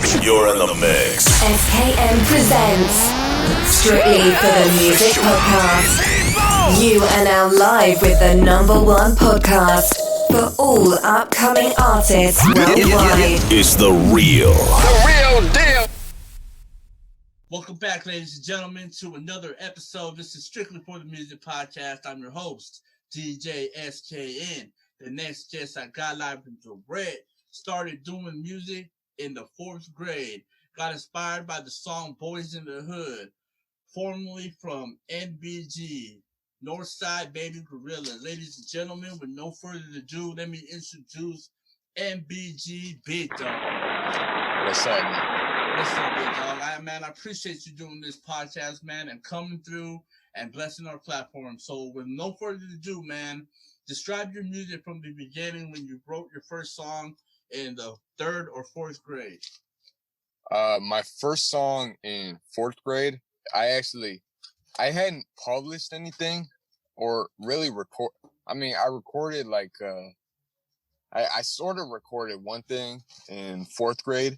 You're in the mix. SKM presents Strictly for the Music Podcast. You are now live with the #1 podcast for all upcoming artists worldwide. It's the real deal. Welcome back, ladies and gentlemen, to another episode. This is Strictly for the Music Podcast. I'm your host, DJ SKN. The next guest I got live from the Red started doing music in the 4th grade. Got inspired by the song Boyz in the Hood, formerly from NBG, Northside Baby Gorilla. Ladies and gentlemen, with no further ado, let me introduce NBG BigDawg. What's up, man? What's up, BigDawg? Man, I appreciate you doing this podcast, man, and coming through and blessing our platform. So with no further ado, man, describe your music from the beginning when you wrote your first song in the 3rd or 4th grade. My first song in 4th grade, I hadn't published anything or really record. I mean, I recorded like, I sort of recorded one thing in 4th grade,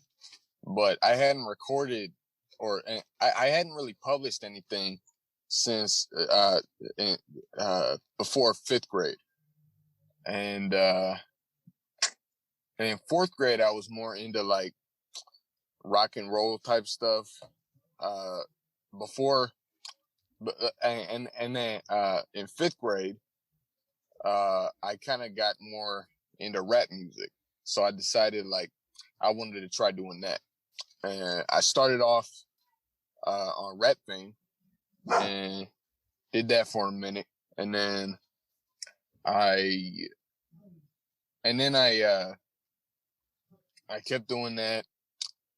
but I hadn't recorded or I hadn't really published anything since, before 5th grade. And in 4th grade, I was more into like rock and roll type stuff. And then in 5th grade, I kind of got more into rap music. So I decided like I wanted to try doing that. And I started off on Rap Fame and did that for a minute. And then I kept doing that,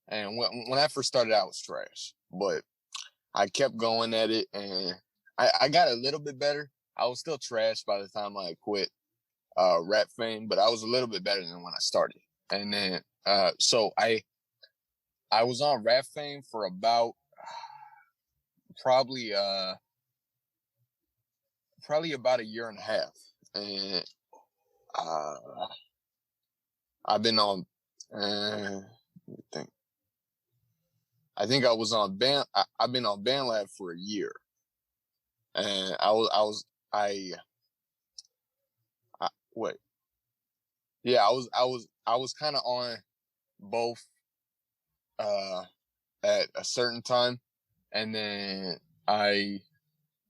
and when I first started, I was trash, but I kept going at it, and I got a little bit better. I was still trash by the time I quit Rap Fame, but I was a little bit better than when I started. And then so I was on Rap Fame for about probably about a year and a half, and I've been on. I think I was on I've been on Bandlab for a year, and I was kind of on both at a certain time, and then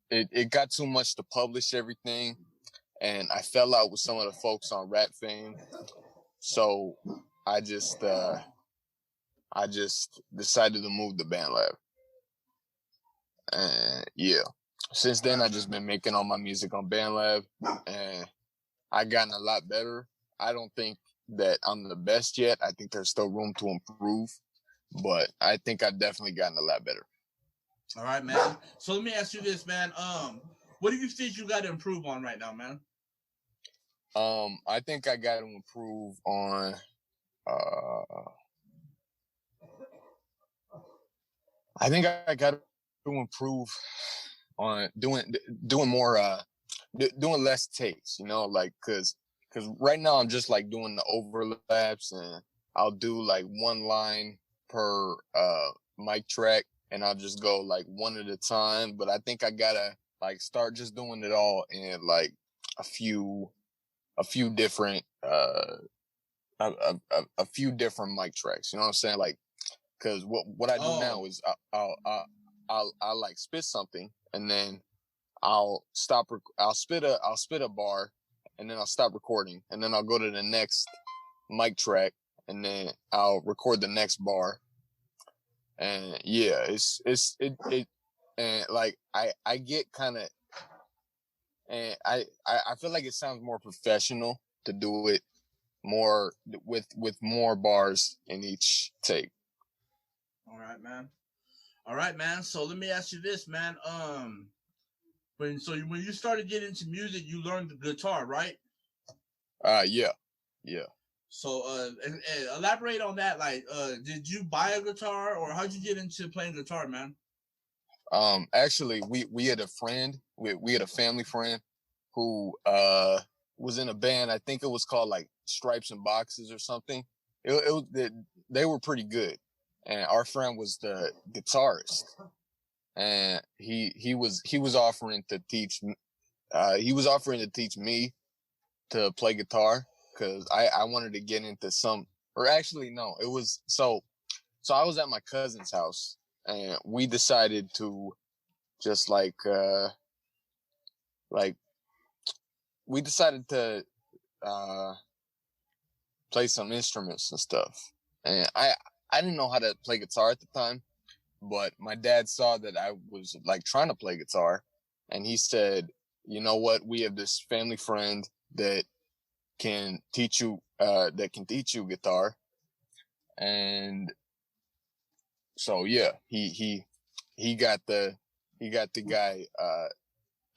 it got too much to publish everything, and I fell out with some of the folks on Rap Fame. So I just decided to move to Bandlab. And yeah, since then I just been making all my music on Bandlab, and I gotten a lot better. I don't think that I'm the best yet. I think there's still room to improve, but I think I've definitely gotten a lot better. All right, man. So let me ask you this, man. What do you think you got to improve on right now, man? I think I got to improve on, I think I got to improve on doing more, doing less takes, you know, like, cause right now I'm just like doing the overlaps, and I'll do like one line per, mic track, and I'll just go like one at a time. But I think I gotta like start just doing it all in like a few different a few different mic tracks, you know what I'm saying? Like, cause what I do now is I'll like spit something, and then I'll spit a bar, and then I'll stop recording, and then I'll go to the next mic track, and then I'll record the next bar. And yeah, it and like I get kind of, and I feel like it sounds more professional to do it more with more bars in each take. All right, man. So let me ask you this, man. When you started getting into music, you learned the guitar, right? Yeah. So elaborate on that. Like, did you buy a guitar, or how'd you get into playing guitar, man? Actually, we had a friend, we had a family friend who was in a band. I think it was called like Stripes and Boxes or something. They were pretty good, and our friend was the guitarist, and he was offering to teach me to play guitar, because I wanted to get into some, or actually no, it was so I was at my cousin's house, and we decided to just we decided to play some instruments and stuff. And I didn't know how to play guitar at the time, but my dad saw that I was like trying to play guitar, and he said, "You know what? We have this family friend that can teach you guitar." And so yeah, he got the guy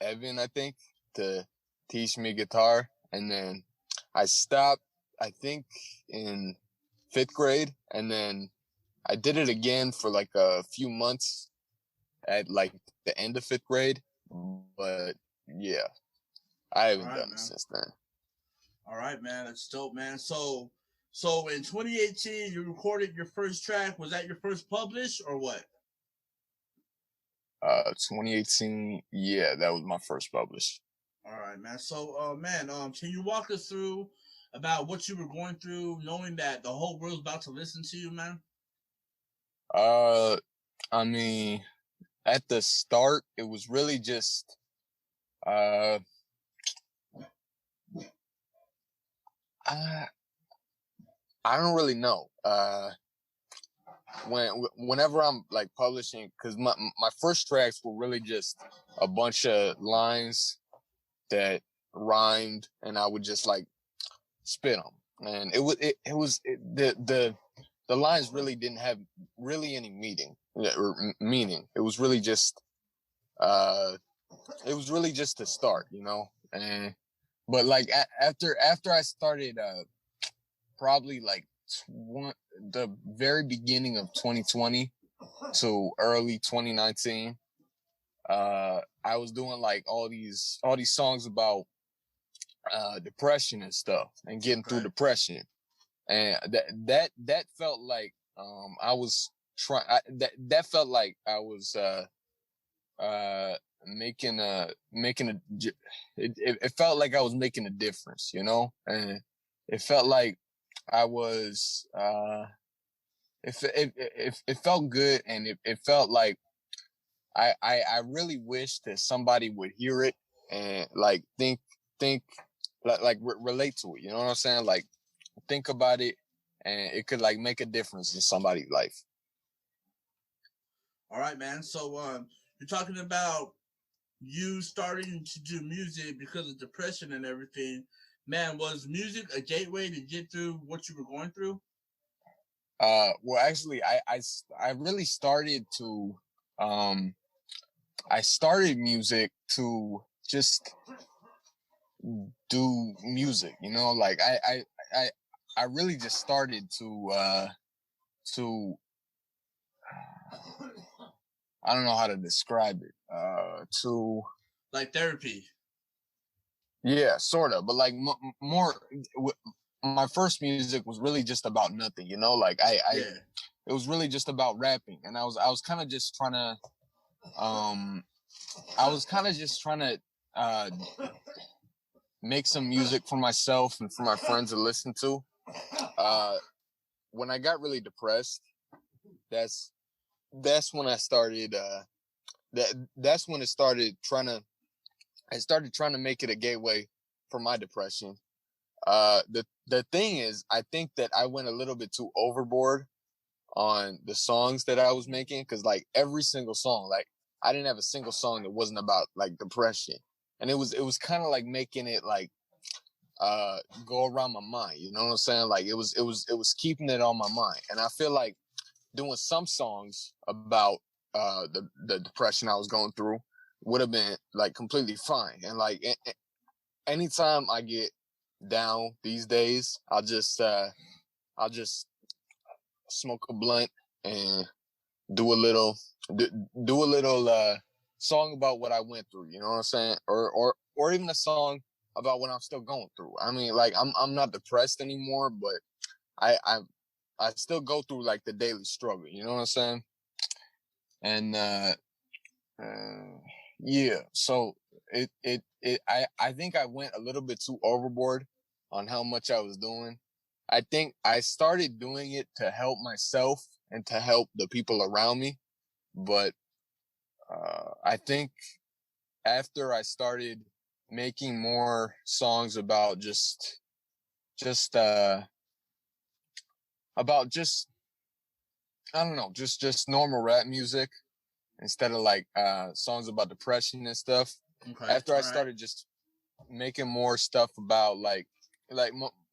Evan, I think, to teach me guitar, and then I stopped, I think, in 5th grade, and then I did it again for like a few months at like the end of 5th grade, but yeah, I haven't done it since then. All right, man, that's dope, man. So in 2018, you recorded your first track. Was that your first publish or what? 2018, yeah, that was my first publish. All right, man. So, can you walk us through about what you were going through, knowing that the whole world's about to listen to you, man? I mean, at the start, it was really just, I don't really know. Whenever I'm like publishing, because my first tracks were really just a bunch of lines that rhymed, and I would just like spit them, and the lines really didn't have really any meaning. It was really just to start, you know. And but like after I started probably like the very beginning of 2020 to early 2019, I was doing like all these songs about depression and stuff, and getting through depression, and that felt like I was trying. That felt like I was making a. It felt like I was making a difference, you know, and it felt like I was. It felt good, and it felt like I really wish that somebody would hear it and like think relate to it. You know what I'm saying? Like think about it, and it could like make a difference in somebody's life. All right, man. So you're talking about you starting to do music because of depression and everything. Man, was music a gateway to get through what you were going through? Well, actually, I really started to I started music to just do music, you know, like I really just started to I don't know how to describe it, to like therapy. Yeah, sort of, but like more. My first music was really just about nothing, you know. Like it was really just about rapping, and I was kind of just trying to, make some music for myself and for my friends to listen to. When I got really depressed, that's when I started. That's when it started I started trying to make it a gateway for my depression. The thing is, I think that I went a little bit too overboard on the songs that I was making, because like every single song, like I didn't have a single song that wasn't about like depression, and it was kind of like making it like go around my mind. You know what I'm saying? Like it was keeping it on my mind, and I feel like doing some songs about the depression I was going through would have been like completely fine. And like anytime I get down these days, I'll just smoke a blunt and do a little song about what I went through, you know what I'm saying? Or even a song about what I'm still going through. I mean, like I'm not depressed anymore, but still go through like the daily struggle. You know what I'm saying? And yeah, so I think I went a little bit too overboard on how much I was doing. I think I started doing it to help myself and to help the people around me. But I think after I started making more songs about about just I don't know, just normal rap music instead of like songs about depression and stuff. Okay, after I started just making more stuff about like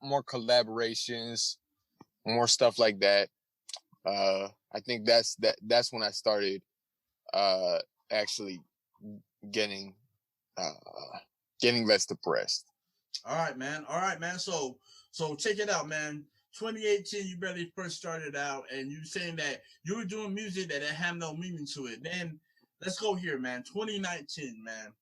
more collaborations, more stuff like that. I think that's when I started actually getting less depressed. All right, man. So check it out, man. 2018, you barely first started out, and you saying that you were doing music that had no meaning to it. Then let's go here, man. 2019, man.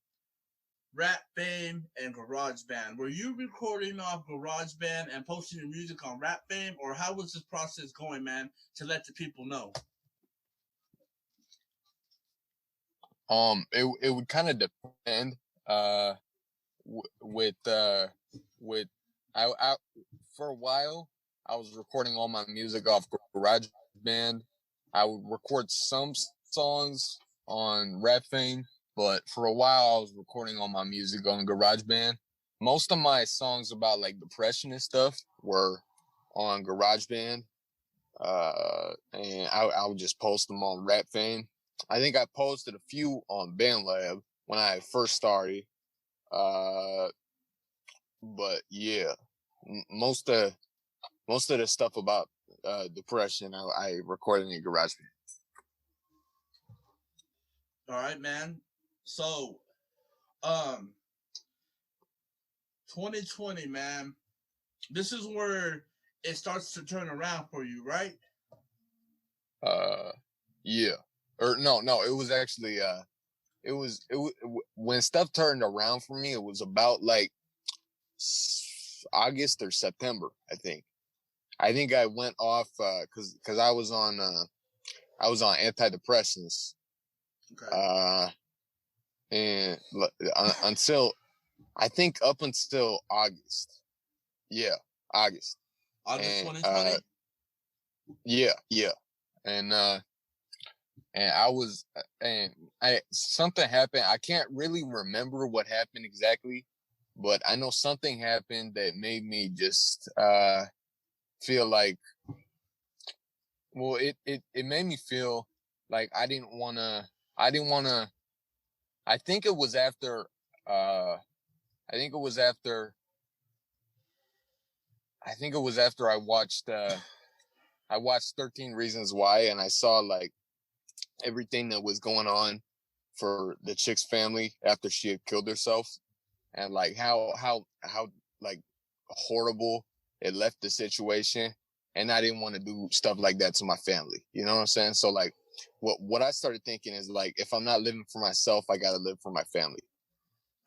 Rap Fame and GarageBand. Were you recording off GarageBand and posting your music on Rap Fame, or how was this process going, man, to let the people know? It would kind of depend. With I for a while I was recording all my music off GarageBand. I would record some songs on Rap Fame, but for a while I was recording all my music on GarageBand. Most of my songs about like depression and stuff were on GarageBand, and I would just post them on Rap Fame. I think I posted a few on Bandlab when I first started. But yeah, most of the stuff about depression I recorded in GarageBand. All right, man. So, 2020, man. This is where it starts to turn around for you, right? Yeah. Or no, it was actually it was when stuff turned around for me, it was about like August or September, I think. I think I went off cuz I was on antidepressants. Okay. And until I think up until August. Yeah, August. August 2020? Yeah. And I was, something happened. I can't really remember what happened exactly, but I know something happened that made me just, feel like, well, it made me feel like I think it was after, I watched 13 Reasons Why, and I saw like everything that was going on for the chick's family after she had killed herself, and like how like horrible it left the situation. And I didn't want to do stuff like that to my family. You know what I'm saying? So like what I started thinking is like, if I'm not living for myself, I got to live for my family.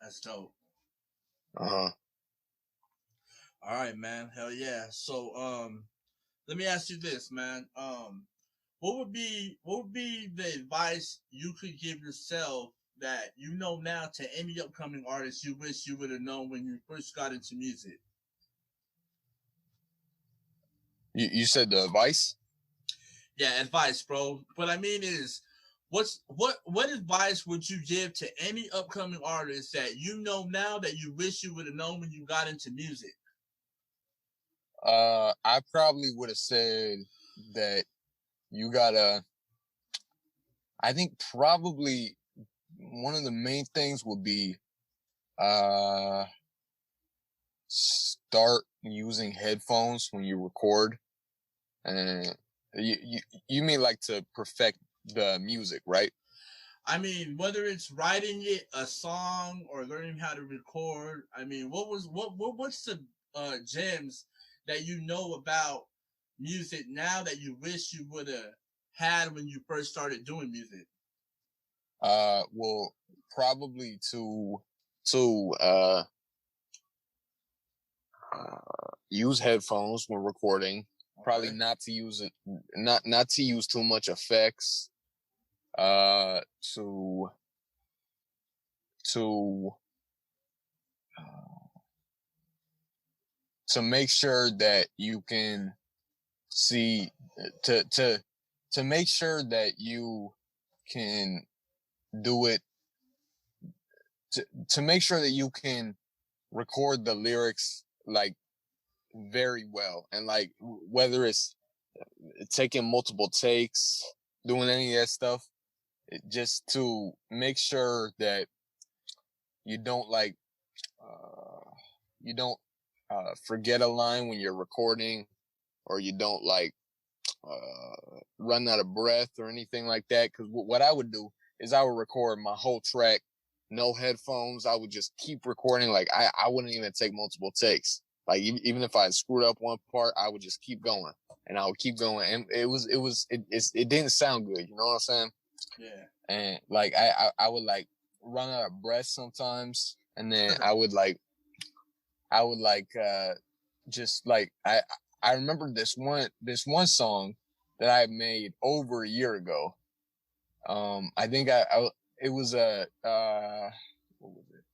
That's dope. Uh-huh. All right, man. Hell yeah. So, let me ask you this, man. What would be the advice you could give yourself that you know now to any upcoming artist you wish you would have known when you first got into music? You said the advice? Yeah, advice, bro. What I mean is, what advice would you give to any upcoming artist that you know now that you wish you would have known when you got into music? I probably would have said that you gotta, I think probably one of the main things would be, start using headphones when you record. And you mean like to perfect the music, right? I mean, whether it's writing it, a song, or learning how to record. I mean, what's the gems that you know about music now that you wish you would have had when you first started doing music? Well, probably to use headphones when recording, Probably not to use it, not to use too much effects. To make sure that you can see, to make sure that you can do it, to make sure that you can record the lyrics like very well, and like whether it's taking multiple takes, doing any of that stuff, just to make sure that you don't forget a line when you're recording, or you don't run out of breath or anything like that. Because what I would do is I would record my whole track, no headphones. I would just keep recording. Like I wouldn't even take multiple takes. Like even if I screwed up one part, I would just keep going, and I would keep going. And it didn't sound good. You know what I'm saying? Yeah. And like I would like run out of breath sometimes, and then I would just like I remember this one song that I made over a year ago. I think it was a what was it?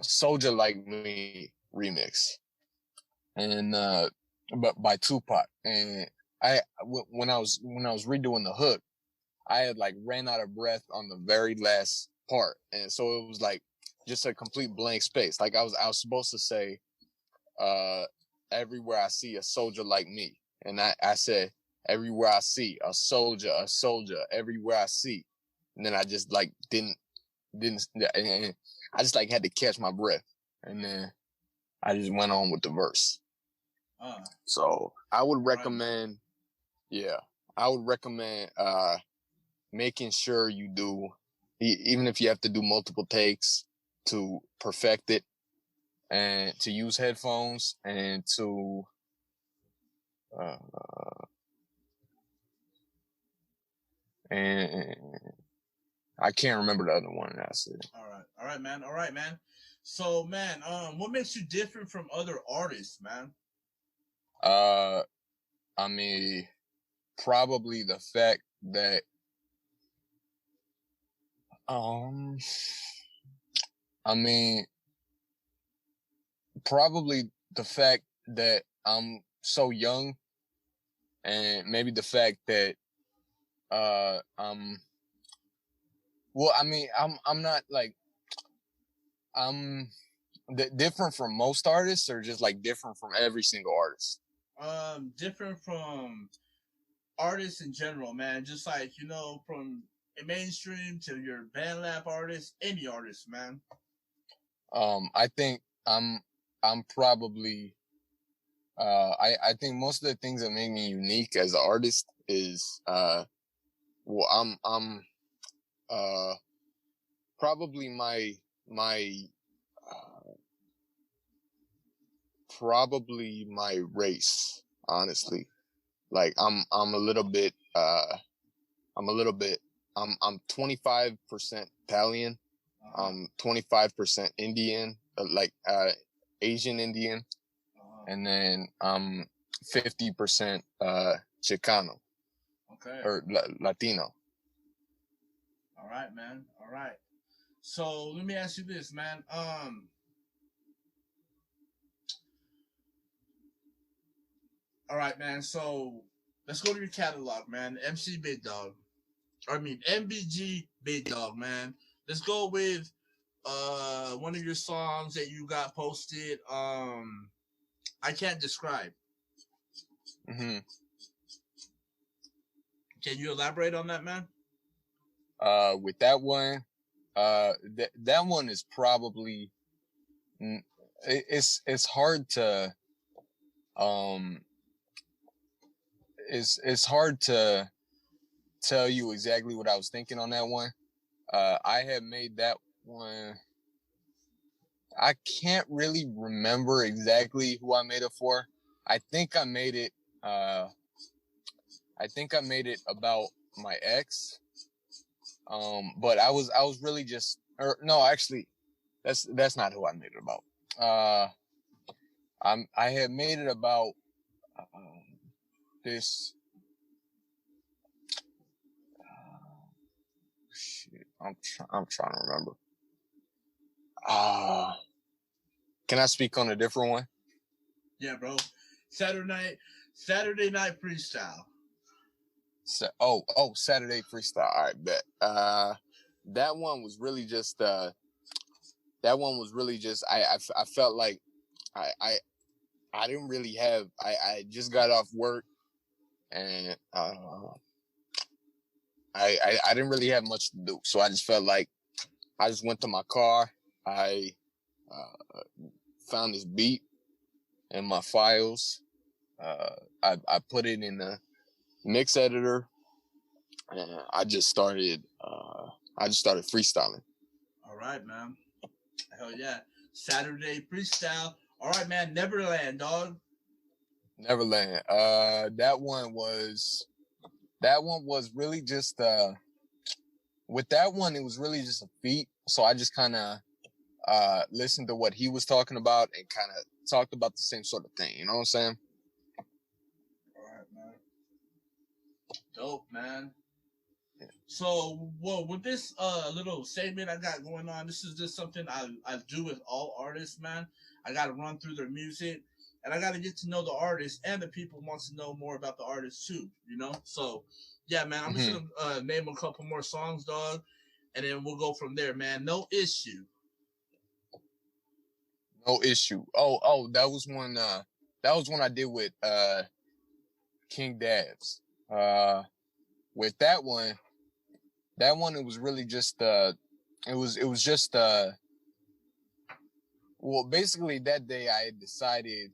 Soldier Like Me remix, and but by Tupac. And when I was redoing the hook, I had like ran out of breath on the very last part, and so it was like just a complete blank space. Like I was supposed to say, everywhere I see a soldier like me, and I said, everywhere I see a soldier, everywhere I see, and then I just like didn't, and I just like had to catch my breath, and then I just went on with the verse. So I would recommend, making sure you do, even if you have to do multiple takes to perfect it, and to use headphones, and to and I can't remember the other one that I said. All right, man. So, man, what makes you different from other artists, man? I mean, probably the fact that, probably the fact that I'm so young, and maybe the fact that, I'm not like, I'm different from most artists, or just like different from every single artist? Different from artists in general, man. Just like, from a mainstream to your Bandlab artist, any artist, man. I think I'm probably, I think most of the things that make me unique as an artist is, probably my race, honestly. Like I'm 25% Italian, 25% Indian, Asian Indian, and then 50% Chicano. Okay. Or Latino. All right, man. All right. So let me ask you this, man. All right, man. So let's go to your catalog, man. NBG BigDawg, man. Let's go with one of your songs that you got posted. I Can't Describe. Mm-hmm. Can you elaborate on that, man? With that one, that one is probably, it's hard to, it's hard to tell you exactly what I was thinking on that one. I had made that one. I can't really remember exactly who I made it for. I think I made it about my ex. But I was really just, or no, actually, that's not who I made it about. I had made it about this shit. I'm trying to remember. Can I speak on a different one? Yeah, bro. Saturday night freestyle. Saturday freestyle. All right, bet. That one was really just. I felt like I didn't really have. I just got off work, and I didn't really have much to do, so I just felt like I just went to my car. I found this beat in my files. I put it in the mix editor, and I just started freestyling. All right, man. Hell yeah. Saturday freestyle. All right, man. Neverland, dog. Neverland. That one was really just with that one, it was really just a feat. So I just kind of listened to what he was talking about and kind of talked about the same sort of thing. You know what I'm saying? All right, man. Dope, man. Yeah. So, well, with this little segment I got going on, this is just something I do with all artists, man. I got to run through their music, and I got to get to know the artist, and the people wants to know more about the artist too, you know? So, yeah, man, I'm just going to name a couple more songs, dog, and then we'll go from there, man. No Issue. No Issue. Oh, that was one I did with King Dabs. With that one it was really just well, basically that day I had decided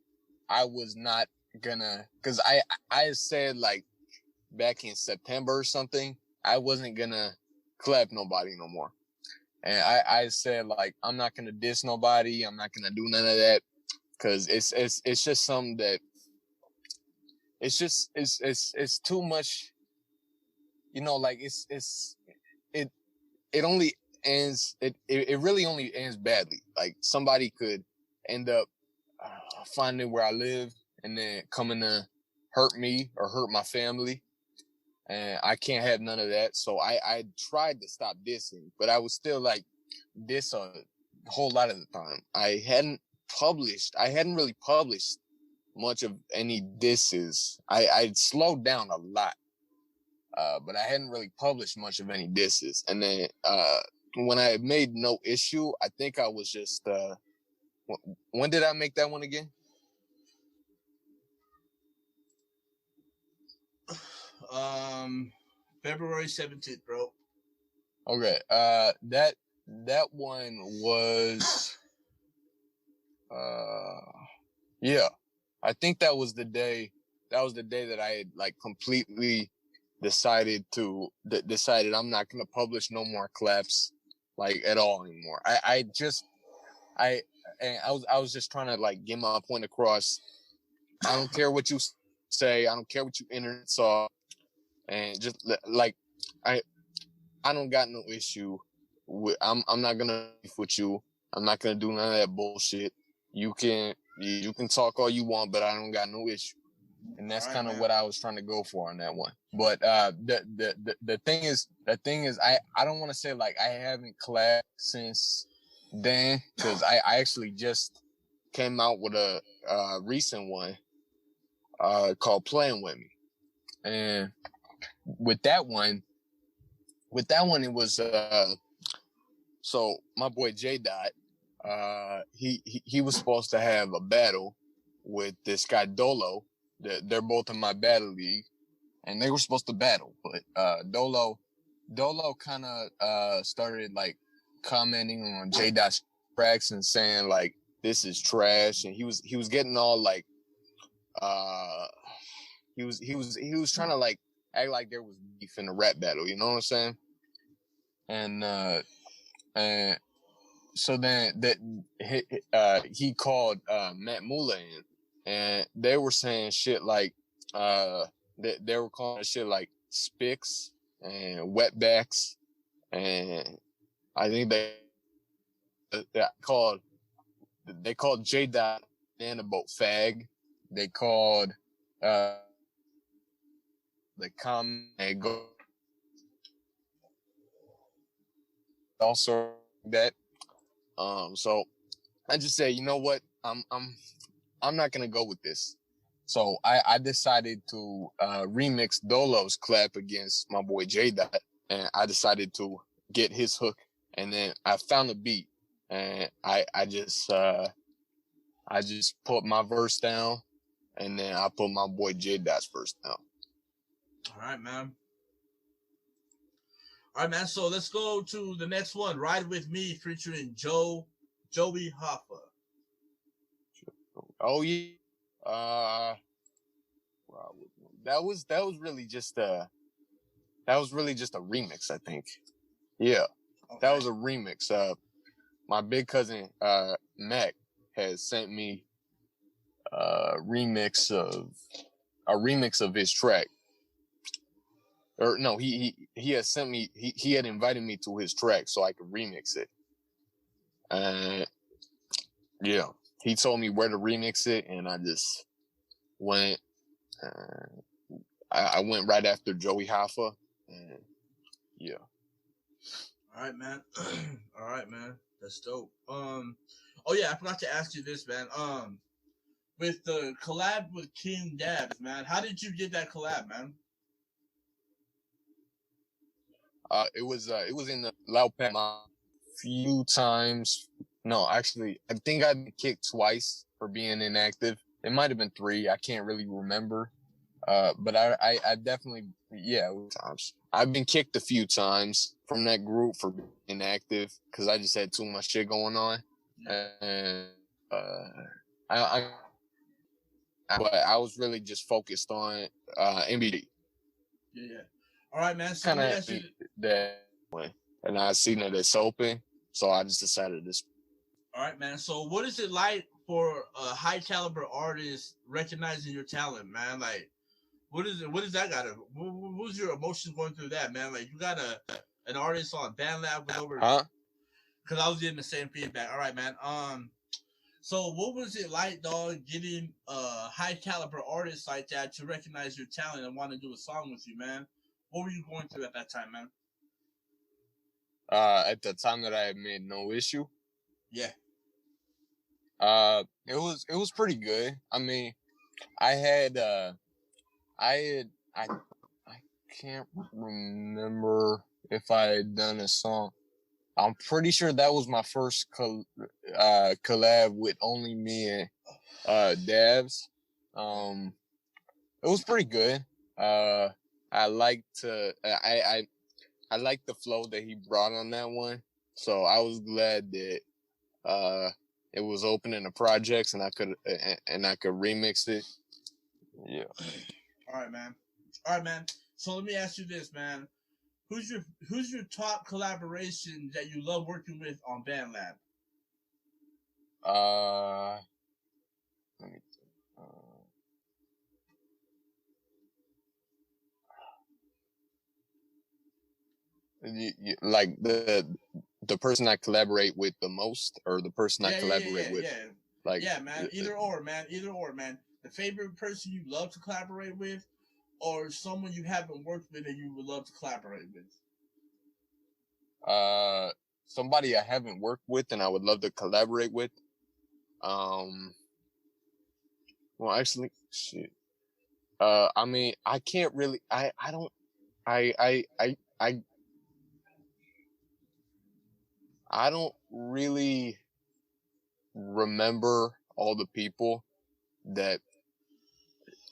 I was not gonna, because I said like back in September or something, I wasn't gonna clap nobody no more. And I said like, I'm not gonna diss nobody, I'm not gonna do none of that, because it's just something that it's too much, you know, like it only ends, it really only ends badly. Like somebody could end up finding where I live and then coming to hurt me or hurt my family, and I can't have none of that. So I tried to stop dissing, but I was still like diss a whole lot of the time. I hadn't really published much of any disses. I'd slowed down a lot, but I hadn't really published much of any disses. And then when I made No Issue, I think I was just when did I make that one again? February 17th, bro. Okay. That one was yeah. I think that was the day that I had like completely decided I'm not gonna publish no more claps like at all anymore. I was just trying to like get my point across. I don't care what you say, I don't care what you internet saw, and just like I don't got no issue with, I'm not gonna beef with you. I'm not gonna do none of that bullshit. You can talk all you want, but I don't got no issue. And that's kind of what I was trying to go for on that one. But the thing is I don't want to say like I haven't collabed since then, because I actually just came out with a recent one called Playing With Me. And with that one it was so my boy J.Dot, he was supposed to have a battle with this guy Dolo. They're both in my battle league, and they were supposed to battle, but Dolo kind of started like commenting on J.Dot's tracks and saying like this is trash, and he was getting all like he was trying to like act like there was beef in the rap battle, you know what I'm saying? And so then he called Matt Mula in, and they were saying shit like they were calling shit like spicks and wetbacks, and I think they called J.Dot and about fag. They called the comment and go also that. So I just say, you know what, I'm not gonna go with this. So I decided to remix Dolo's clap against my boy J.Dot, and I decided to get his hook, and then I found a beat, and I just put my verse down, and then I put my boy J.Dot's verse down. All right, man. All right, man. So let's go to the next one. Ride With Me featuring Joey Hoffa. Oh yeah. That was really just a remix, I think. Yeah. Okay. That was a remix. My big cousin Mac has sent me a remix of his track. Or no, he had sent me, he had invited me to his track so I could remix it. Yeah, he told me where to remix it, and I just went. I went right after Joey Hoffa, and yeah. All right, man. All right, man. That's dope. Oh yeah, I forgot to ask you this, man. With the collab with King Dabs, man, how did you get that collab, man? It was in the LPM a few times. No, actually, I think I've been kicked twice for being inactive. It might have been 3. I can't really remember. But I definitely, yeah, times. I've been kicked a few times from that group for being inactive because I just had too much shit going on. And but I was really just focused on NBG. Yeah. All right, man. So Kind of that way, and I seen that it's open, so I just decided to. All right, man. So what is it like for a high caliber artist recognizing your talent, man? Like, what is it? What does that got to? What's your emotions going through that, man? Like, you got an artist on Bandlab with over. Huh? Because I was getting the same feedback. All right, man. So what was it like, dog, getting a high caliber artist like that to recognize your talent and want to do a song with you, man? What were you going through at that time, man? At the time that I had made No Issue. Yeah. It was pretty good. I mean, I can't remember if I had done a song. I'm pretty sure that was my first collab with only me and Dabs. It was pretty good. I liked I liked the flow that he brought on that one. So I was glad that it was open in the projects and I could remix it. Yeah. All right, man. So let me ask you this, man. Who's your top collaboration that you love working with on Bandlab? Let me like the person I collaborate with the most, or the person I collaborate with? Yeah. Like, yeah, man. Either or, man. The favorite person you love to collaborate with, or someone you haven't worked with and you would love to collaborate with? Somebody I haven't worked with and I would love to collaborate with. Well, actually, shit. I mean, I can't really. I don't really remember all the people that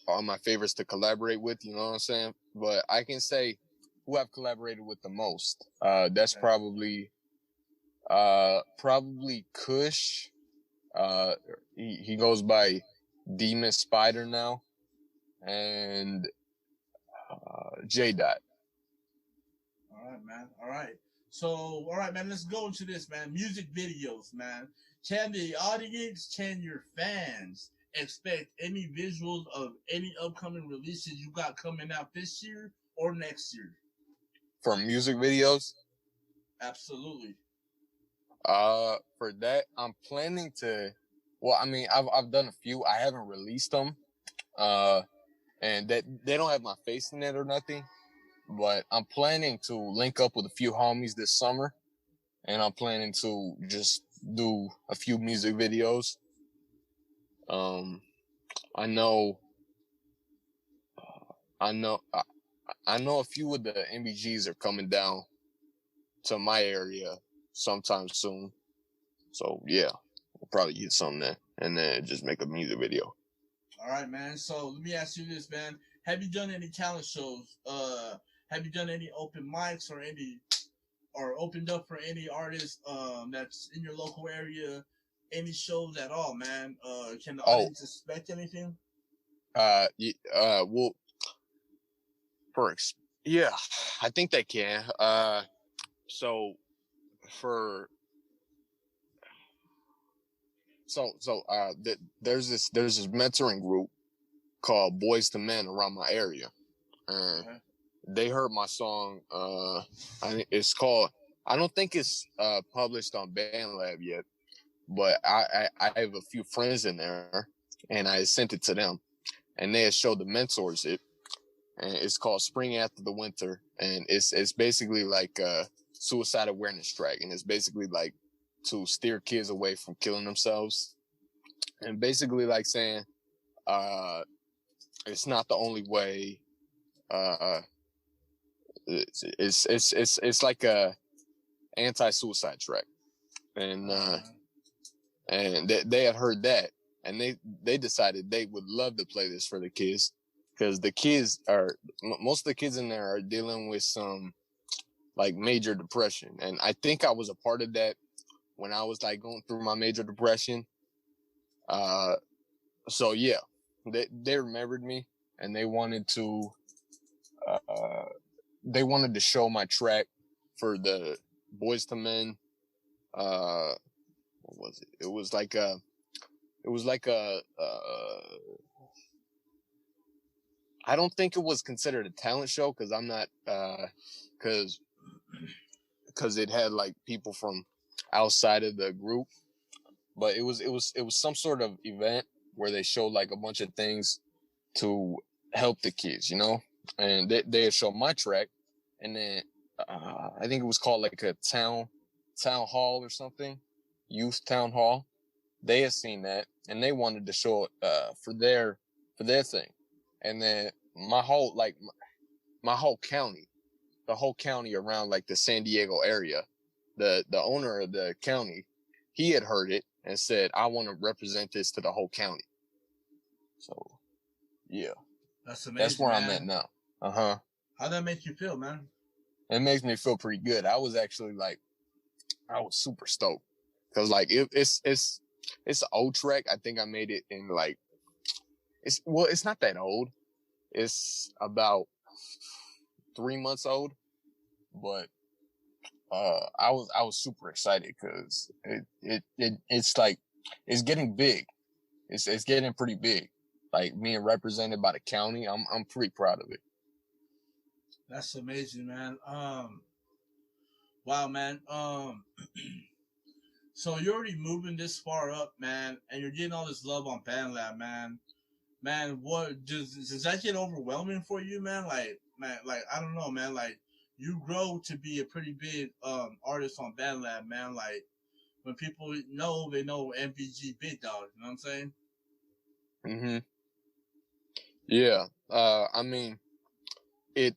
are my favorites to collaborate with, you know what I'm saying? But I can say who I've collaborated with the most. That's probably Kush. He goes by Demon Spider now, and J.Dot. All right, man. All right, man. Let's go into this, man. Music videos, man. Can the audience, can your fans expect any visuals of any upcoming releases you got coming out this year or next year? For music videos? Absolutely. For that, I'm planning to. Well, I mean, I've done a few. I haven't released them. and that they don't have my face in it or nothing. But I'm planning to link up with a few homies this summer, and I'm planning to just do a few music videos. I know a few of the NBGs are coming down to my area sometime soon. So yeah, we'll probably get something there and then just make a music video. All right, man. So let me ask you this, man. Have you done any talent shows? Have you done any open mics or opened up for any artists that's in your local area? Any shows at all, man? Can the audience expect anything? Well, yeah, I think they can. So there's this mentoring group called Boyz II Men around my area, and they heard my song. It's called. I don't think it's published on Bandlab yet, but I have a few friends in there, and I sent it to them, and they had showed the mentors it, and it's called Spring After the Winter, and it's basically like a suicide awareness track, and it's basically like to steer kids away from killing themselves, and basically like saying, it's not the only way. It's like a anti-suicide track, and they had heard that, and they decided they would love to play this for the kids, because most of the kids in there are dealing with some like major depression, and I think I was a part of that when I was like going through my major depression. So yeah, they remembered me, and they wanted to show my track for the Boyz II Men. What was it? It was like a I don't think it was considered a talent show, because I'm not because it had like people from outside of the group, but it was some sort of event where they showed like a bunch of things to help the kids, and they showed my track, and then I think it was called like a town hall or something, youth town hall. They had seen that, and they wanted to show it for their thing, and then my whole county, the whole county around like the San Diego area, the owner of the county, he had heard it and said, I want to represent this to the whole county. So yeah, that's amazing. That's where man. I'm at now. How'd that make you feel, man? It makes me feel pretty good. I was actually I was super stoked, because like it's an old track. I think I made it in like it's not that old. It's about 3 months old, but I was super excited, because it's like it's getting big. It's getting pretty big. Like being represented by the county, I'm pretty proud of it. That's amazing, man. Wow, man. So you're already moving this far up, man, and you're getting all this love on Bandlab, man. Man, what does that get overwhelming for you, man? Like I don't know, man. Like you grow to be a pretty big artist on Bandlab, man. Like when people know, they know NBG BigDawg. You know what I'm saying? Mm-hmm. Yeah. I mean, it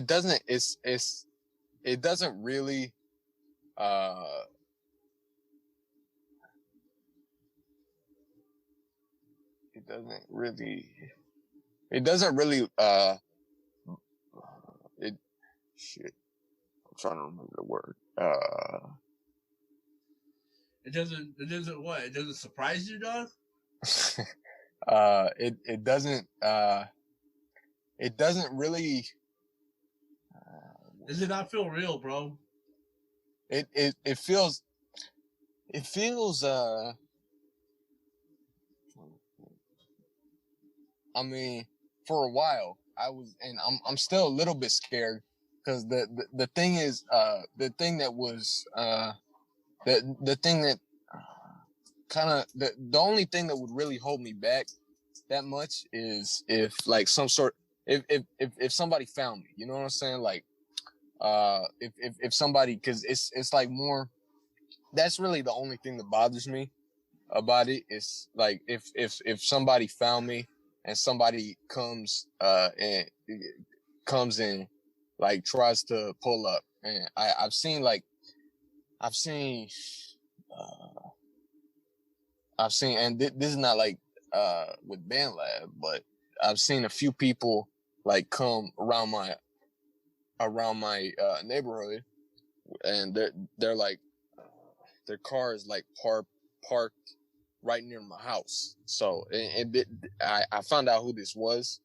doesn't it doesn't really shit, I'm trying to remember the word. It doesn't what? It doesn't surprise you, dog? It doesn't really does it not feel real, bro? It feels I mean, for a while I was, and I'm still a little bit scared, because the thing is the thing that was the thing that kind of the only thing that would really hold me back that much is if like if somebody found me, you know what I'm saying? Like if somebody, because it's like more, that's really the only thing that bothers me about it. Is like if somebody found me and somebody comes and like tries to pull up, and I've seen and this is not like with Bandlab, but I've seen a few people like come around my neighborhood, and they're like their car is like parked right near my house. So I found out who this was.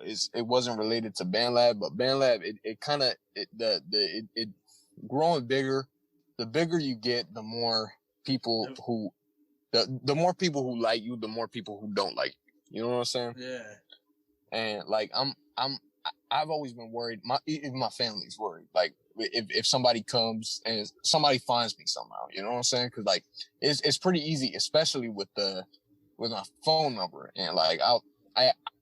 It wasn't related to Bandlab, but Bandlab it growing bigger. The bigger you get, the more people who the more people who like you, the more people who don't like you. You know what I'm saying? Yeah. And like I've always been worried. Even my family's worried. Like if somebody comes and somebody finds me somehow, you know what I'm saying? Because like it's pretty easy, especially with my phone number, and like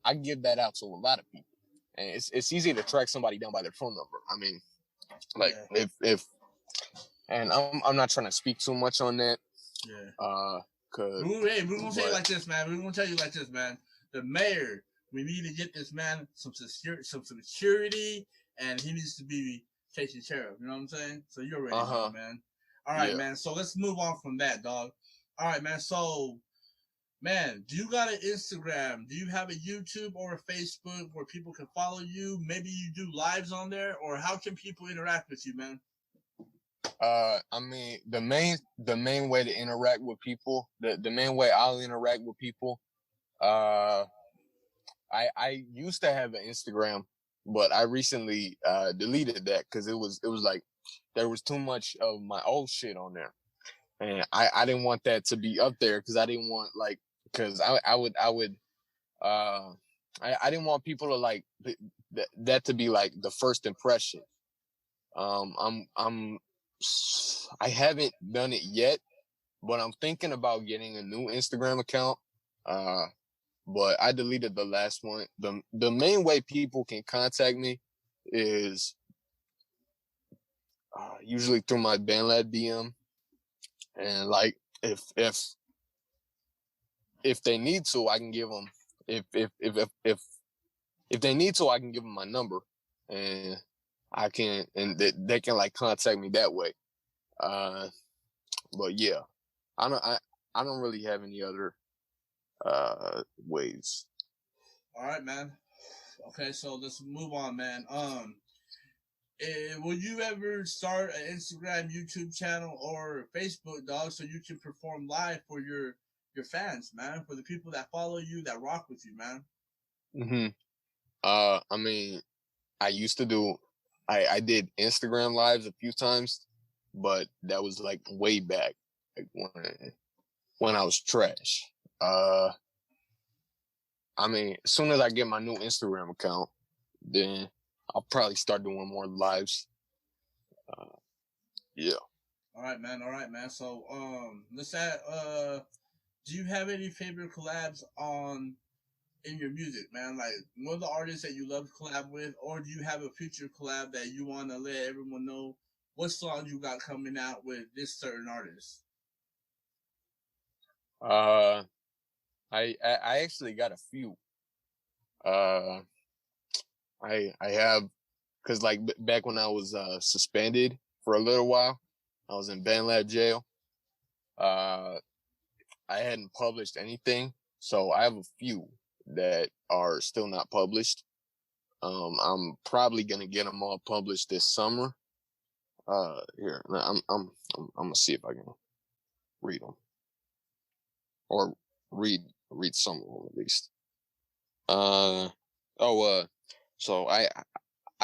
I give that out to a lot of people, and it's easy to track somebody down by their phone number. I mean, like if and I'm not trying to speak too much on that. Yeah. Cause we're gonna say it like this, man. We're gonna tell you like this, man. The mayor, we need to get this man some security, and he needs to be taken care of. You know what I'm saying? So you're ready, man. All right, man. So let's move on from that, dog. All right, man. So, man, do you got an Instagram? Do you have a YouTube or a Facebook where people can follow you? Maybe you do lives on there, or how can people interact with you, man? I mean, the main way to interact with people, the main way I'll interact with people, I used to have an Instagram, but I recently deleted that because it was like there was too much of my old shit on there, and I didn't want that to be up there because I didn't want because I didn't want people to like that to be like the first impression. I haven't done it yet, but I'm thinking about getting a new Instagram account. But I deleted the last one. The main way people can contact me is usually through my Bandlab DM, and like if they need to, I can give them if they need to, I can give them my number, and they can like contact me that way. But yeah, I don't really have any other ways. All right, man. Okay, so let's move on, man. Will you ever start an Instagram, YouTube channel, or Facebook, dog, so you can perform live for your fans, man, for the people that follow you, that rock with you, man? I mean, I used to do. I did Instagram lives a few times, but that was like way back, like when I was trash. I mean, as soon as I get my new Instagram account, then I'll probably start doing more lives. Yeah. All right, man. So, let's add. Do you have any favorite collabs in your music, man? Like, one of the artists that you love to collab with, or do you have a future collab that you want to let everyone know what song you got coming out with this certain artist? I actually got a few. I have, cause like back when I was suspended for a little while, I was in Bandlab jail. I hadn't published anything, so I have a few that are still not published. I'm probably gonna get them all published this summer. Here, I'm gonna see if I can read them or read some of them at least. So I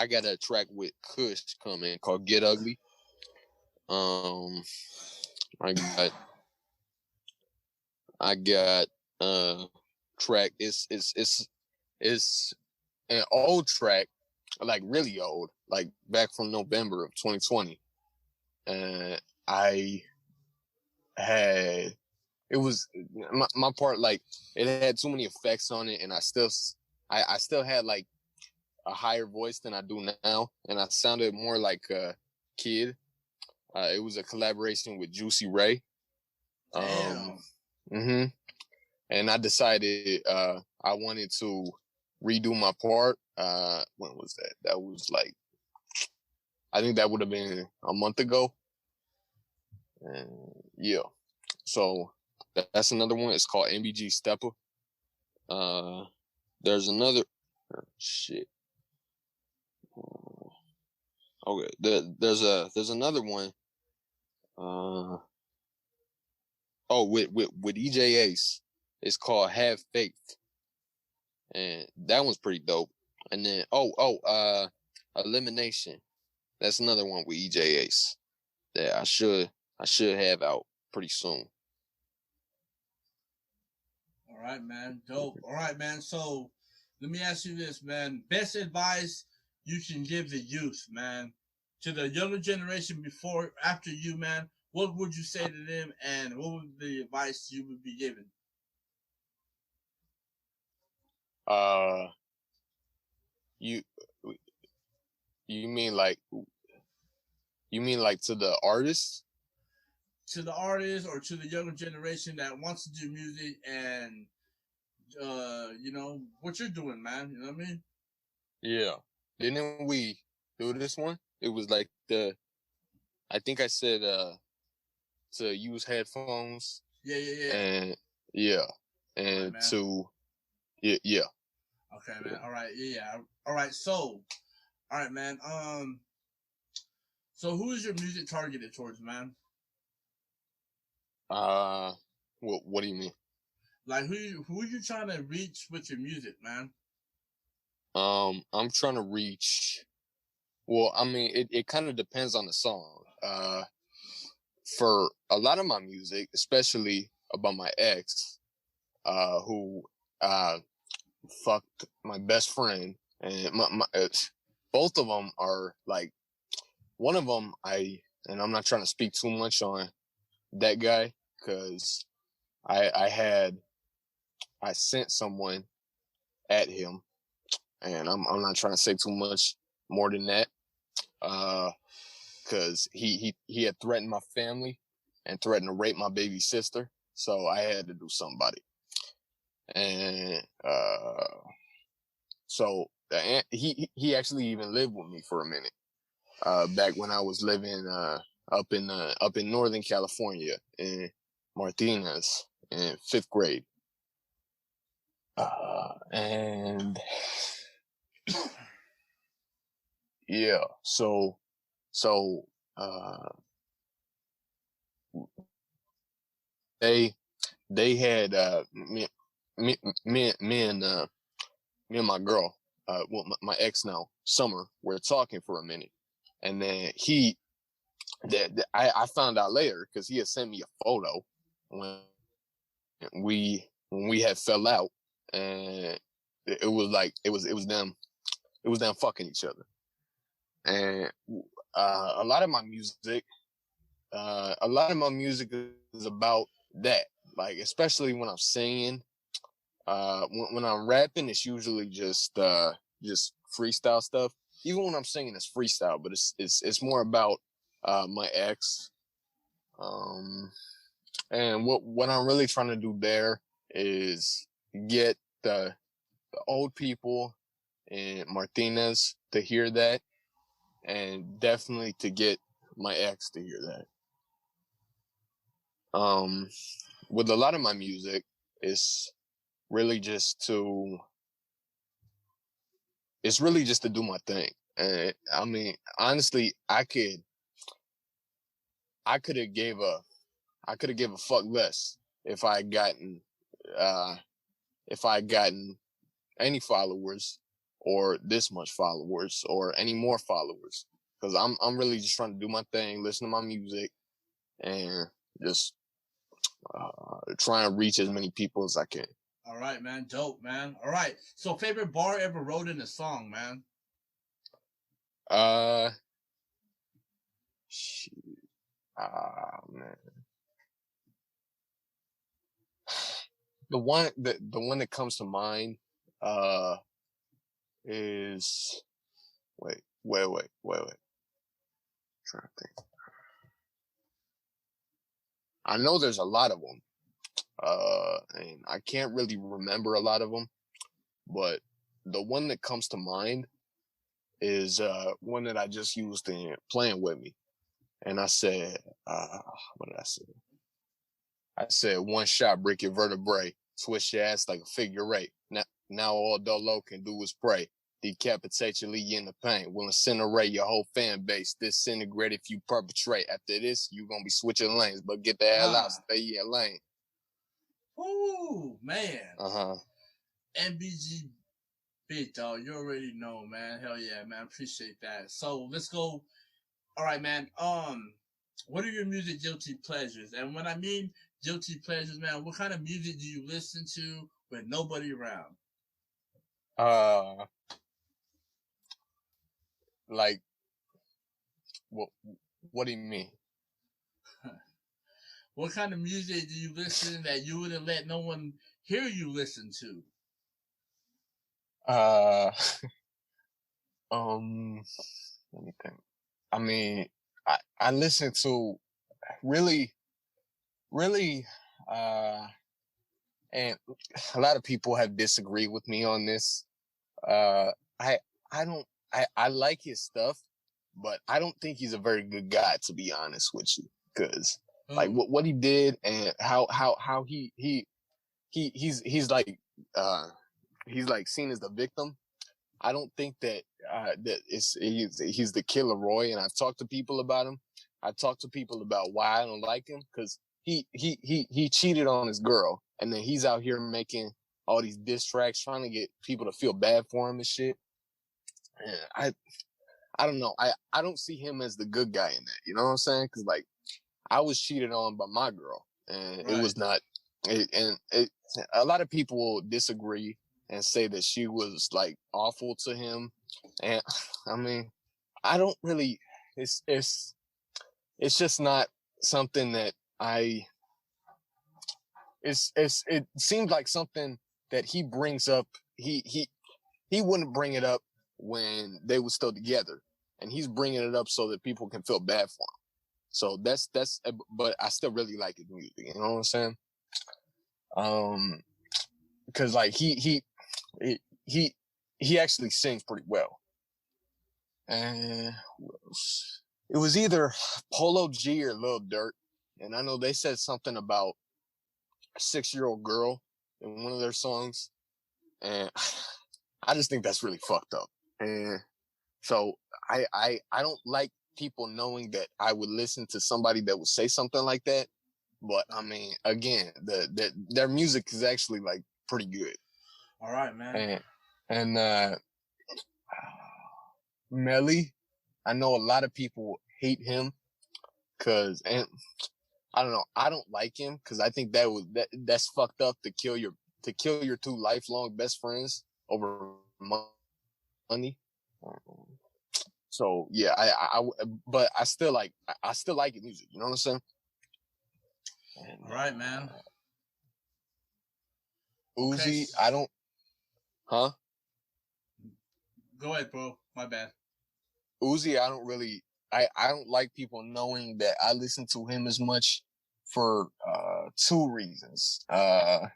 got a track with Kush coming called Get Ugly. I got track. It's an old track, like really old, like back from November of 2020. And I had, it was my part, like it had too many effects on it, and I still had like a higher voice than I do now, and I sounded more like a kid. It was a collaboration with Juicy Ray. Damn. And I decided I wanted to redo my part. When was that? That was like, I think that would have been a month ago. And yeah, so that's another one. It's called NBG Stepper. There's another shit. Okay, there's another one. With EJ Ace, it's called Have Faith, and that one's pretty dope. And then Elimination, that's another one with EJ Ace that I should have out pretty soon. All right, man. Dope. All right, man. So let me ask you this, man. Best advice you can give the youth, man, to the younger generation before, after you, man. What would you say to them, and what would the advice you would be giving? You mean like to the artists? To the artists or to the younger generation that wants to do music, and what you're doing, man. You know what I mean? Yeah. Didn't we do this one? It was like I think I said to use headphones. Yeah. And yeah. And right, yeah. Okay, man. All right. Yeah. All right. So, all right, man. So who is your music targeted towards, man? What do you mean? Like who are you trying to reach with your music, man? I'm trying to reach. Well, I mean, it kind of depends on the song. For a lot of my music, especially about my ex, who fucked my best friend, and my both of them are like, one of them and I'm not trying to speak too much on that guy, because I sent someone at him, and I'm not trying to say too much more than that, because he had threatened my family and threatened to rape my baby sister, so I had to do something about it. And so he actually even lived with me for a minute, back when I was living up in Northern California in Martinez in 5th grade. And yeah, so they had me and my girl, my ex now, Summer, we're talking for a minute, and then I found out later, because he had sent me a photo when we had fell out, and it was like it was them fucking each other. And a lot of my music is about that, like, especially when I'm singing. When I'm rapping, it's usually just freestyle stuff. Even when I'm singing, it's freestyle, but it's more about my ex. And what I'm really trying to do there is get the old people in Martinez to hear that, and definitely to get my ex to hear that. With a lot of my music, it's really just to do my thing. And I mean, honestly, I could have gave a fuck less if I had gotten any followers, or this much followers, or any more followers, because I'm really just trying to do my thing, listen to my music, and just try and reach as many people as I can. All right, man. Dope, man. All right. So, favorite bar ever wrote in a song, man? Man. the one that comes to mind is wait. Trying to think. I know there's a lot of them, and I can't really remember a lot of them, but the one that comes to mind is one that I just used in Playing With Me, and I said, what did I say? I said, one shot, break your vertebrae, twist your ass like a figure eight. Now all Dolo can do is pray. Decapitate you, leave you in the pain. Will incinerate your whole fan base. Disintegrate if you perpetrate. After this, you gonna be switching lanes. But get the hell out, stay in your lane. Ooh, man. Uh-huh. NBG BigDawg, you already know, man. Hell yeah, man. Appreciate that. So let's go. All right, man. What are your music guilty pleasures? And when I mean guilty pleasures, man, what kind of music do you listen to with nobody around? Like, what do you mean? What kind of music do you listen that you wouldn't let no one hear you listen to? Let me think. I mean, I listen to really, and a lot of people have disagreed with me on this. I like his stuff, but I don't think he's a very good guy, to be honest with you, because like what he did and how he's like he's like seen as the victim. I don't think that he's the Killer Roy, and I've talked to people about him. I've talked to people about why I don't like him, because he cheated on his girl, and then he's out here making all these diss tracks, trying to get people to feel bad for him and shit. And I don't know. I don't see him as the good guy in that. You know what I'm saying? Because like I was cheated on by my girl, and it was not. A lot of people will disagree and say that she was like awful to him, and I mean, I don't really. It's just not something that I. It seems like something that he brings up. He wouldn't bring it up when they were still together, and he's bringing it up so that people can feel bad for him. So that's, but I still really like his music. You know what I'm saying? Because like he actually sings pretty well, and it was either Polo G or Lil Durk, and I know they said something about a 6-year-old girl in one of their songs, and I just think that's really fucked up. And so I don't like people knowing that I would listen to somebody that would say something like that. But I mean, again, their music is actually like pretty good. All right, man. And Melly, I know a lot of people hate him and I don't know, I don't like him because I think that's fucked up to kill your 2 lifelong best friends over money. So yeah, but I still like his music. You know what I'm saying? All right, man. Uzi, okay. I don't. Huh? Go ahead, bro. My bad. Uzi, I don't really. I don't like people knowing that I listen to him as much for 2 reasons. Well,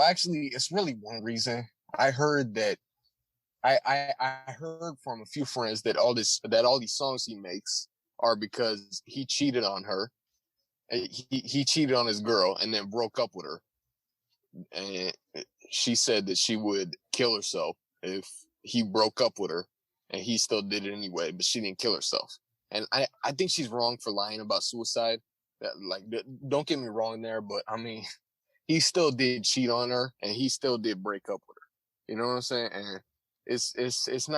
actually, it's really one reason. I heard that. I heard from a few friends that all these songs he makes are because he cheated on her. He cheated on his girl and then broke up with her. And she said that she would kill herself if he broke up with her, and he still did it anyway, but she didn't kill herself. And I think she's wrong for lying about suicide. Don't get me wrong there, but I mean, he still did cheat on her, and he still did break up with her. You know what I'm saying? And it's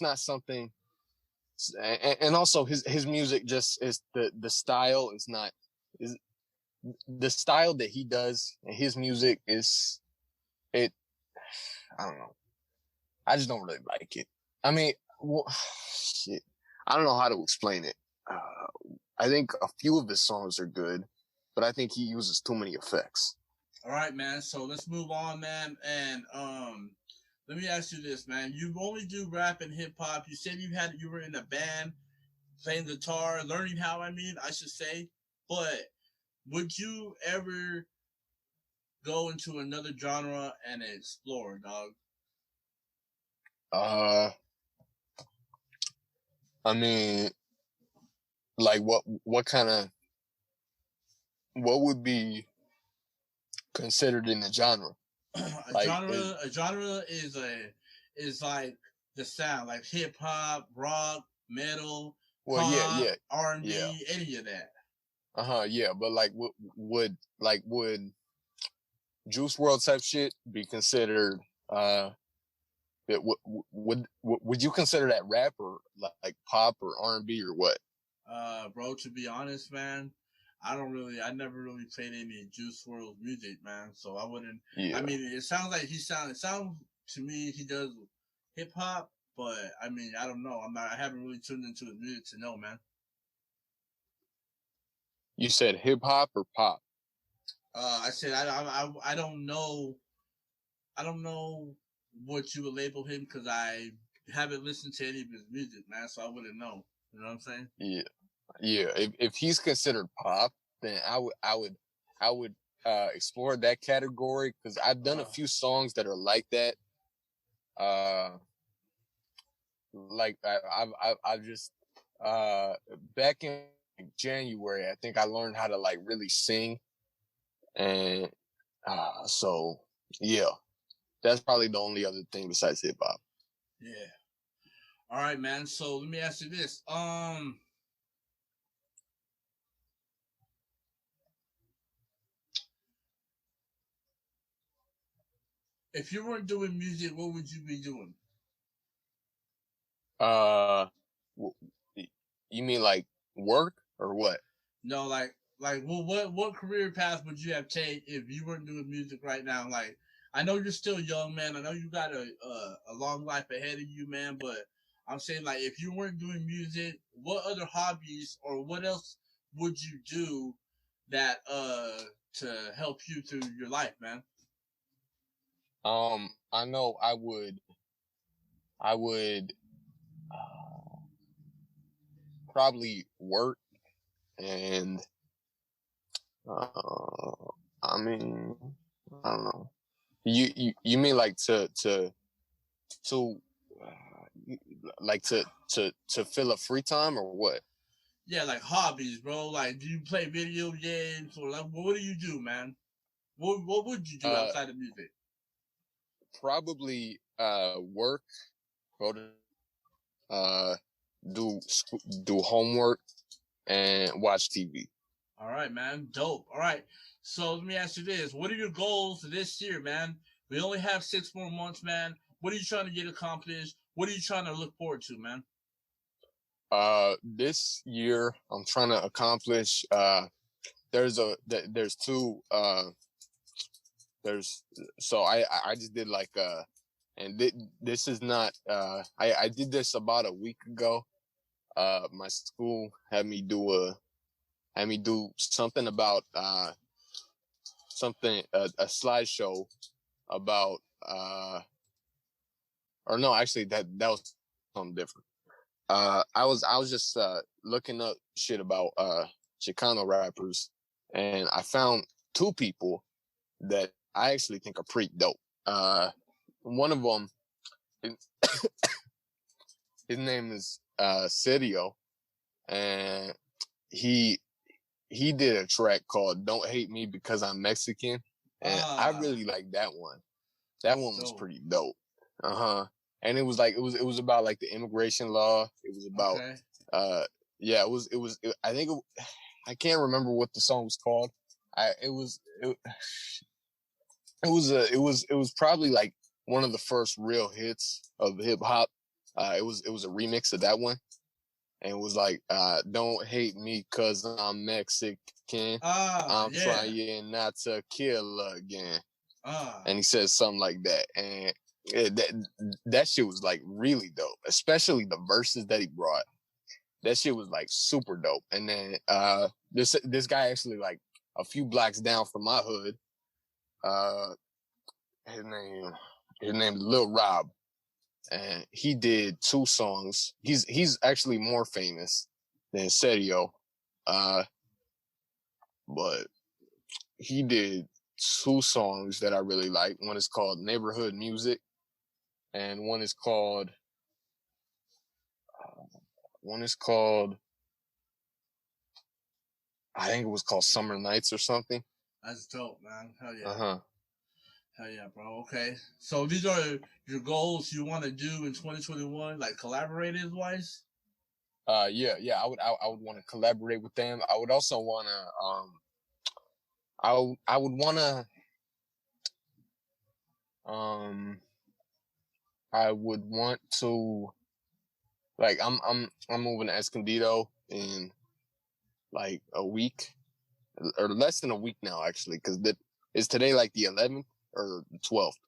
not something. And also his music just is the style is not is the style that he does, and his music is I don't know. I just don't really like it. I mean, shit. I don't know how to explain it. I think a few of his songs are good, but I think he uses too many effects. All right, man. So let's move on, man. And let me ask you this, man. You only do rap and hip hop. You said you were in a band, playing guitar, learning how. I should say. But would you ever go into another genre and explore, dog? I mean, like what kind of what would be considered in the genre? A genre is like the sound, like hip hop, rock, metal, well, pop, yeah, R&B, yeah, any of that. yeah. But like, would Juice World type shit be considered? Would you consider that rap or like pop or R&B or what? Bro, to be honest, man, I never really played any Juice WRLD music, man. So I wouldn't. Yeah. I mean, it sounds to me he does hip hop, but I mean, I don't know. I haven't really tuned into his music to know, man. You said hip hop or pop? I said I don't know. I don't know what you would label him because I haven't listened to any of his music, man. So I wouldn't know. You know what I'm saying? Yeah. Yeah, if he's considered pop, then I would explore that category because I've done a few songs that are like that. Like I've just back in January, I think I learned how to like really sing, and so yeah, that's probably the only other thing besides hip hop. Yeah. All right, man. So let me ask you this. If you weren't doing music, what would you be doing? You mean like work or what? No, well, what career path would you have taken if you weren't doing music right now? Like, I know you're still young, man. I know you got a long life ahead of you, man. But I'm saying, like, if you weren't doing music, what other hobbies or what else would you do that to help you through your life, man? I know I would probably work and I mean I don't know. You mean like to like to fill up free time or what? Yeah, like hobbies, bro. Like, do you play video games or like what do you do, man? What would you do outside of music? Probably work, go to do homework and watch TV. All right, man. Dope. All right. So let me ask you this. What are your goals this year, man? We only have 6 more months, man. What are you trying to get accomplished? What are you trying to look forward to, man? This year I'm trying to accomplish there's two there's so I just did like and this is not I did this about a week ago. My school had me do something about a slideshow about or no, actually that was something different. I was just looking up shit about Chicano rappers, and I found two people that I actually think are pretty dope. One of them, his name is Sergio, and he did a track called "Don't Hate Me Because I'm Mexican," and I really like that one. That one was pretty dope. And it was like it was about like the immigration law. It was about yeah, I think I can't remember what the song was called. It was probably like one of the first real hits of hip hop. It was a remix of that one. And it was like, don't hate me cause I'm Mexican. I'm trying not to kill again. And he says something like that. And that shit was like really dope, especially the verses that he brought. That shit was like super dope. And then this guy actually like a few blocks down from my hood, his name Lil Rob, and he did 2 songs. He's actually more famous than Serio, but he did 2 songs that I really like. One is called Neighborhood Music, and one is called I think it was called Summer Nights or something. That's dope, man. Hell yeah. Uh-huh. Hell yeah, bro. Okay. So these are your goals you want to do in 2021, like collaborative wise? Yeah. I would want to collaborate with them. I would also want to I would want to I would want to, like, I'm moving to Escondido in like a week or less than a week now, actually, because is today like the 11th or the 12th?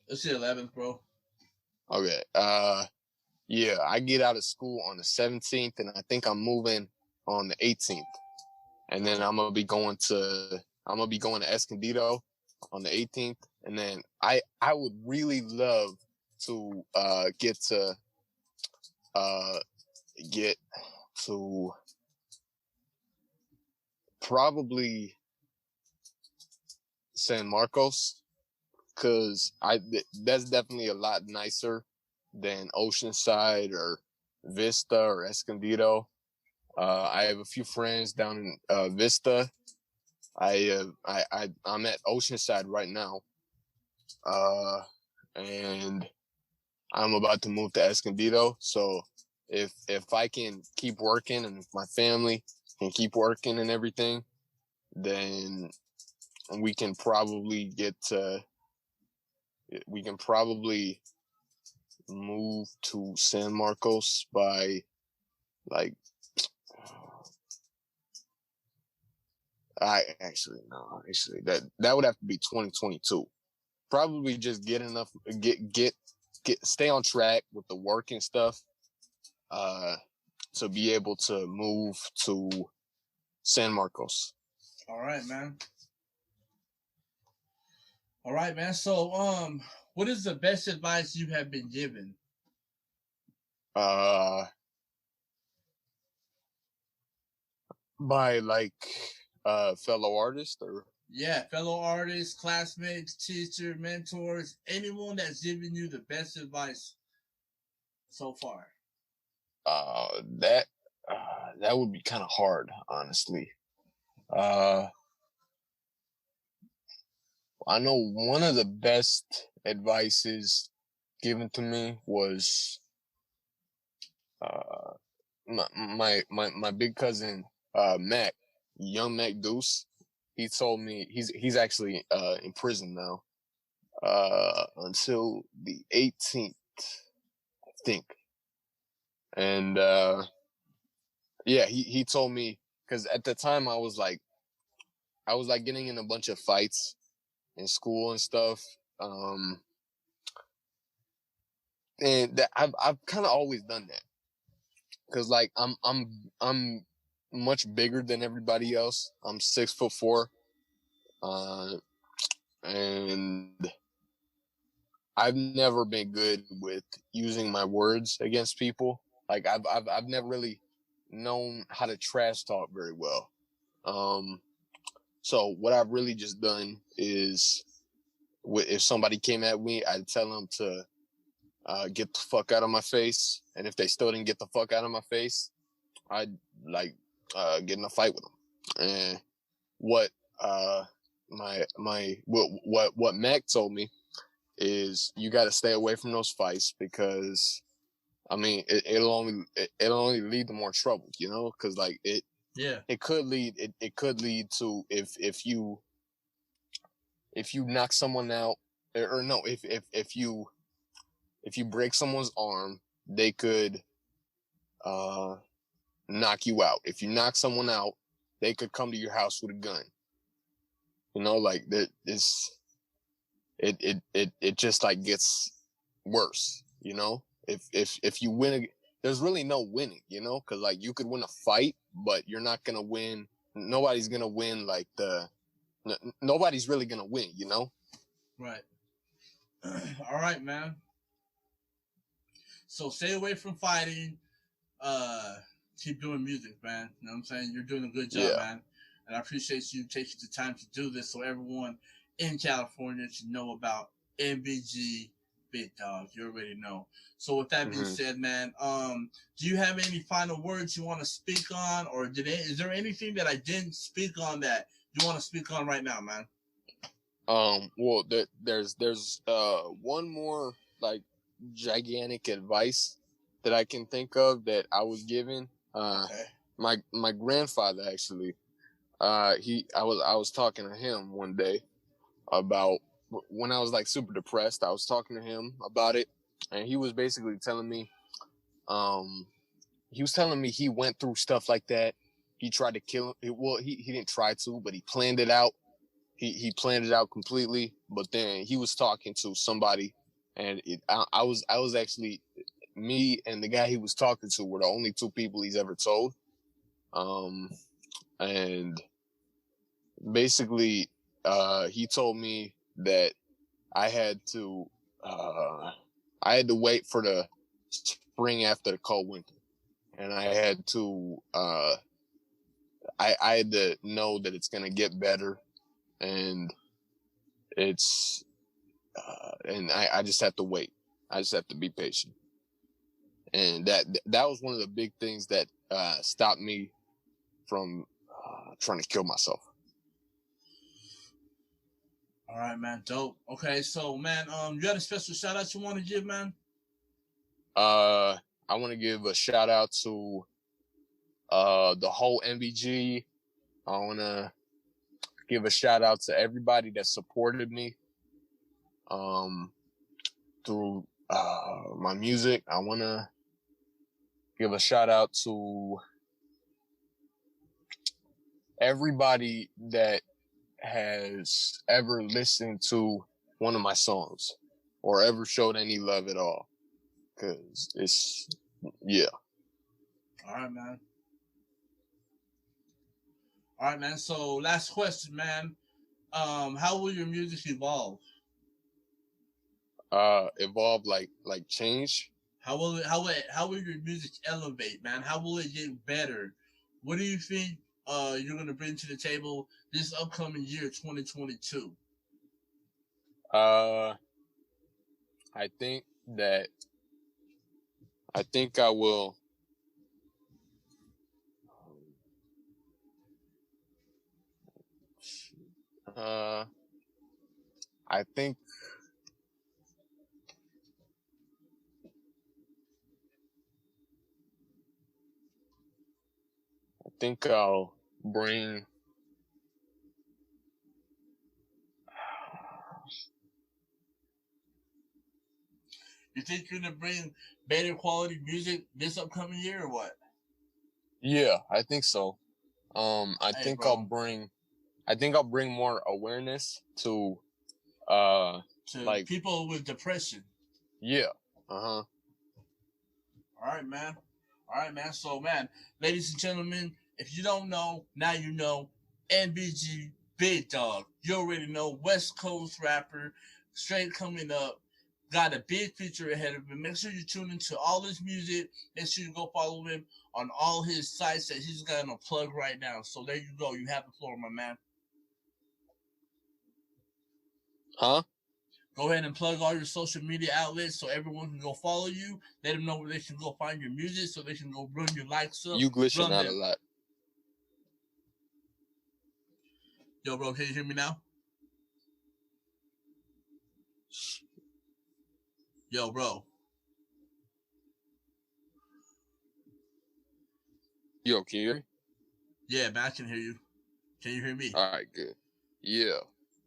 It's the 11th, bro. Okay. Yeah, I get out of school on the 17th, and I think I'm moving on the 18th, and then I'm gonna be going to Escondido on the 18th, and then I would really love to get to probably San Marcos, because that's definitely a lot nicer than Oceanside or Vista or Escondido. I have a few friends down in Vista. I'm at Oceanside right now, and I'm about to move to Escondido. So if I can keep working, and if my family can keep working and everything, then we can probably move to San Marcos by like that would have to be 2022. Probably just get stay on track with the work and stuff, to be able to move to San Marcos. All right, man. So, what is the best advice you have been given? By like fellow artists, or fellow artists, classmates, teachers, mentors, anyone that's given you the best advice so far. That would be kind of hard, honestly. I know one of the best advices given to me was my big cousin Mac, young Mac Deuce. He told me he's actually in prison now until the 18th, I think. And yeah, he told me, because at the time I was like getting in a bunch of fights in school and stuff, and that I've kind of always done that, because like I'm much bigger than everybody else. I'm 6'4", and I've never been good with using my words against people. Like I've never really known how to trash talk very well. So what I've really just done is, if somebody came at me, I'd tell them to get the fuck out of my face. And if they still didn't get the fuck out of my face, I'd like get in a fight with them. And what what Mac told me is, you got to stay away from those fights, because I mean it'll only lead to more trouble, you know, because like it could lead to, if you knock someone out, or no, if you break someone's arm, they could knock you out. If you knock someone out, they could come to your house with a gun. You know, like that is it just like gets worse, you know? If you win, there's really no winning, you know? Cause like you could win a fight, but you're not gonna win. Nobody's gonna win like the nobody's really gonna win, you know? Right. All right, man. So stay away from fighting. Keep doing music, man. You know what I'm saying? You're doing a good job, man. And I appreciate you taking the time to do this so everyone in California should know about NBG BigDawg. You already know. So with that being said, man, do you have any final words you want to speak on, or is there anything that I didn't speak on that you want to speak on right now, man? Well, there's one more like gigantic advice that I can think of that I was given. My grandfather actually, I was talking to him one day about when I was like super depressed. I was talking to him about it, and he was basically telling me, he went through stuff like that. He tried to kill him. Well, he didn't try to, but he planned it out. He planned it out completely. But then he was talking to somebody, and I was actually, me and the guy he was talking to were the only two people he's ever told. And basically, he told me that I had to wait for the spring after the cold winter, and I had to I had to know that it's gonna get better, and it's and I just have to wait. I just have to be patient, and that was one of the big things that stopped me from trying to kill myself. All right, man. Dope. Okay, so man, you got a special shout out you want to give, man? I want to give a shout out to the whole NBG. I want to give a shout out to everybody that supported me through my music. I want to give a shout out to everybody that has ever listened to one of my songs or ever showed any love at all. Cause it's, yeah. All right, man. All right, man. So last question, man. How will your music evolve? Evolve like change. How will your music elevate, man? How will it get better? What do you think you're gonna bring to the table this upcoming year, 2022? I think I will. I think I'll bring. You think you're gonna bring better quality music this upcoming year, or what? Yeah, I think so. I think I'll bring more awareness to like people with depression. Yeah. All right, man. So, man, ladies and gentlemen, if you don't know, now you know. NBG BigDawg. You already know. West Coast rapper, straight coming up. Got a big future ahead of him. Make sure you tune into all his music. Make sure you go follow him on all his sites that he's got a plug right now. So there you go. You have the floor, my man. Huh? Go ahead and plug all your social media outlets so everyone can go follow you. Let them know where they can go find your music so they can go run your likes up. You glitching out a lot. Yo, bro, can you hear me now? Yo, bro. Yo, can you hear me? Yeah, man, I can hear you. Can you hear me? All right, good. Yeah.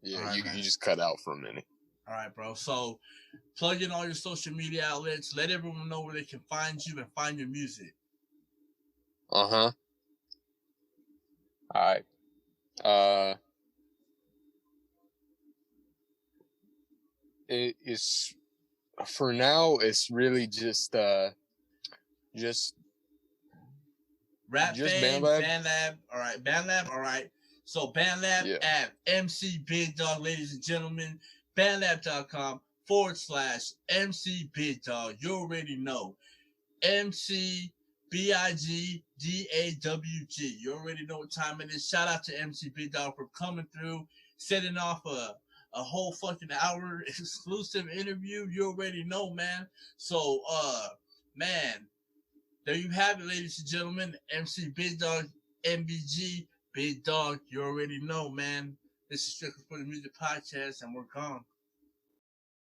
Right, you just cut out for a minute. All right, bro. So plug in all your social media outlets. Let everyone know where they can find you and find your music. All right. It is, for now, it's really just Bandlab. Bandlab. All right, Bandlab. All right. So Bandlab at MC BigDawg, ladies and gentlemen. Bandlab.com/MC BigDawg. You already know. MC BigDawg. You already know what time it is. Shout out to MC BigDawg for coming through, setting off a whole fucking hour exclusive interview. You already know, man. So, man, there you have it, ladies and gentlemen. MC BigDawg, NBG BigDawg. You already know, man. This is Strictly for the Music Podcast, and we're gone.